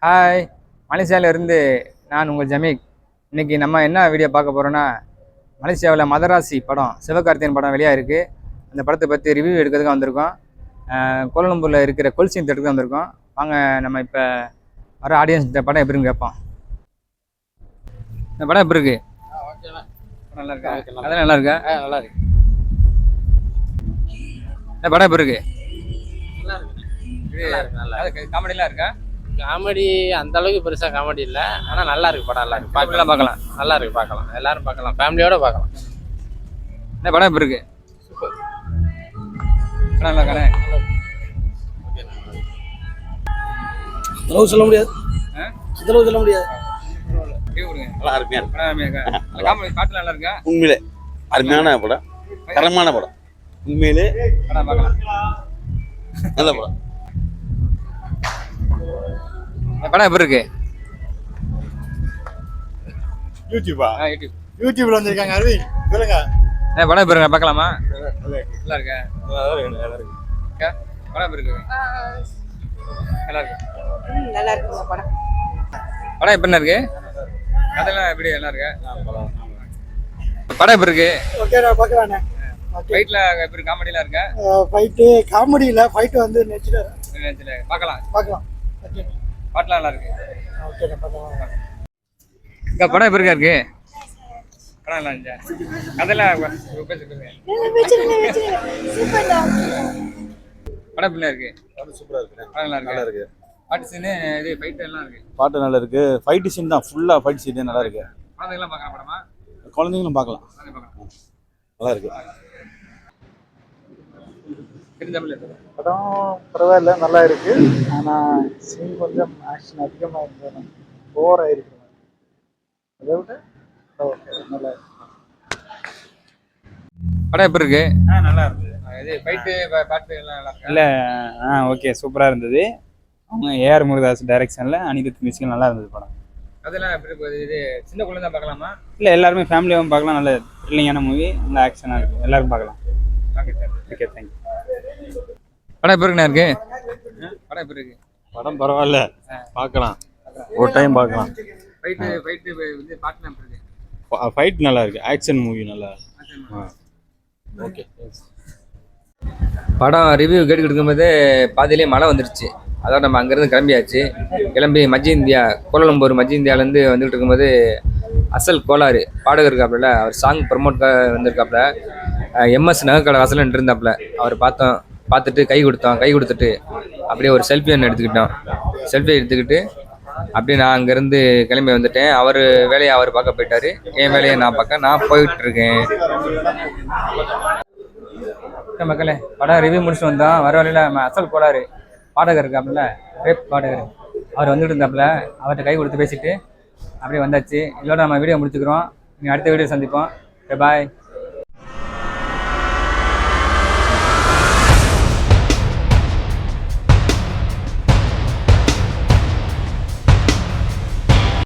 Hi, மலேசியாவிலேருந்து நான் உங்கள் ஜமீக். இன்றைக்கி நம்ம என்ன வீடியோ பார்க்க போகிறோன்னா, மலேசியாவில் மதராசி படம் சிவகார்த்திகேயன் படம் வெளியாக இருக்குது. அந்த படத்தை பற்றி ரிவ்யூ எடுக்கிறதுக்கு வந்திருக்கோம். கோலம்பூரில் இருக்கிற கொல்சின் தேட்டருக்கு வந்திருக்கோம். வாங்க நம்ம இப்போ வர ஆடியன்ஸ் இந்த படம் எப்படின்னு கேட்போம். இந்த படம் எப்படி இருக்கு? நல்லா இருக்கா? அதெல்லாம் நல்லா இருக்கா? நல்லா இருக்கு. இந்த படம் எப்படி இருக்கு? நல்லா இருக்கு. காமெடிலாம் இருக்கா? காமெடி அந்த அளவுக்கு பெருசா காமெடி இல்லை, ஆனால் நல்லா இருக்கு படம். நல்லா இருக்கு, பார்க்கலாம். நல்லா இருக்கு, பார்க்கலாம். எல்லாரும் பார்க்கலாம், ஃபேமிலியோட பார்க்கலாம். இந்த படம் எப்படி இருக்கு? படம் நல்லா கடை சொல்ல முடியாது, சொல்ல முடியாது. நல்லா அருமையா இருக்கு. காமெடி பாட்டு நல்லா இருக்கா? உண்மையிலே அருமையான படம், தரமான படம். உண்மையிலே படம் பார்க்கலாம். நல்ல படம். படம் எப்படி இருக்கு? யூடியூப்ல வந்திருக்காங்க. அரவிந்த் சொல்லுங்க. படம் எப்படி இருக்கு? பார்க்கலாமா? நல்லா இருக்கா? படம் எப்படி இருக்கு? நல்லா இருக்கு. நல்லா இருக்குங்க படம். படம் எப்படி இருக்கு? கதையெல்லாம் எப்படி நல்லா இருக்கா? படம் எப்படி இருக்கு? ஓகே, நான் பார்க்கலானே. ஃபைட்ல எப்படி காமெடிலாம் இருக்கா? ஃபைட்டு காமெடி இல்ல, ஃபைட் வந்து நேச்சுரல். பார்க்கலாம். ஓகே, பாட்டுலாம் நல்லா இருக்கு. ஓகே, நான் பார்க்கலாம். படம் எப்படி இருக்கு? படம் நல்லா இருந்துச்சா? கதையெல்லாம் பேசுறேன். படம் எப்படி இருக்கு? சூப்பரா இருக்கு. படம் நல்லா இருக்கு. பாட்டு சீனு இது ஃபைட் எல்லாம் இருக்கு. பாட்டு நல்லா இருக்கு. ஃபைட் சீன் தான், ஃபுல்லா ஃபைட் சீன் நல்லா இருக்கு. குழந்தைங்களாம் பார்க்கலாம் படமா? குழந்தைங்களும் பார்க்கலாம். நல்லா இருக்கு. படம் பரவாயில்ல, நல்லா இருக்கு. ஆனா சீன் கொஞ்சம் ஆக்ஷன் அதிகமா இருந்தது, ஓவர் ஆயிருக்கு. அதை விட நல்லா இருக்கு. படம் எப்படி இருக்கு? நல்லா இருக்கு. இது ஃபைட்டு பாட்டு எல்லாம் நல்லா இருக்கு. இல்லை, ஓகே, சூப்பராக இருந்தது. அவங்க ஏஆர் முருகதாஸ் டைரக்ஷனில் அனிருத் மியூசிக் நல்லா இருந்தது படம். அதெல்லாம் எப்படி போகுது? இது சின்ன குழந்தை தான் பார்க்கலாமா? இல்லை, எல்லாருமே ஃபேமிலியாகவும் பார்க்கலாம். நல்ல த்ரில்லிங்கான மூவி, நல்ல ஆக்ஷனாக இருக்குது, எல்லாரும் பார்க்கலாம். Okay sir. Okay, thank you. படம் எப்படி இருக்குண்ணா இருக்கு? படம் எப்படி இருக்கு? படம் பரவாயில்ல, பார்க்கலாம். ஒரு டைம் பார்க்கலாம். ஃபைட்டு இது பாட்டுலாம் எப்படி இருக்கு? ஃபைட் நல்லா இருக்கு. ஆக்ஷன் மூவி நல்லா. ஓகே. படம் ரிவ்யூ கேட்டுக்கிட்டு இருக்கும்போது பாதியிலே மழை வந்துருச்சு. அதாவது நம்ம அங்கேருந்து கிளம்பியாச்சு. கிளம்பி மத்திய இந்தியா, கோலாலம்பூர் மத்திய இந்தியாவிலேருந்து வந்துகிட்டு இருக்கும்போது அசல் கோளாறு பாடகர் இருக்காப்புல, அவர் சாங் ப்ரமோட்காக வந்திருக்காப்புல. எம்எஸ் நகைக்கடை வாசலில் நின்றுருந்தாப்புல. அவர் பார்த்துட்டு கை கொடுத்துட்டு அப்படியே ஒரு செல்ஃபி ஒன்று எடுத்துக்கிட்டோம். செல்ஃபி எடுத்துக்கிட்டு அப்படியே நான் அங்கேருந்து கிளம்பி வந்துட்டேன். அவர் வேலையை அவர் பார்க்க போயிட்டாரு, என் வேலையை நான் போயிட்டுருக்கேன். மக்களே, படம் ரிவ்யூ முடிச்சுட்டு வந்தோம். வர வழியில் அசல் கோளாறு பாடகர் இருக்காப்புல, ரேப் பாடகர், அவர் வந்துட்டு இருந்தாப்புல. அவர்கிட்ட கை கொடுத்து பேசிட்டு அப்படியே வந்தாச்சு. இதோட நம்ம வீடியோ முடிச்சுக்கிறோம். நீங்கள் அடுத்த வீடியோ சந்திப்போம். பாய்.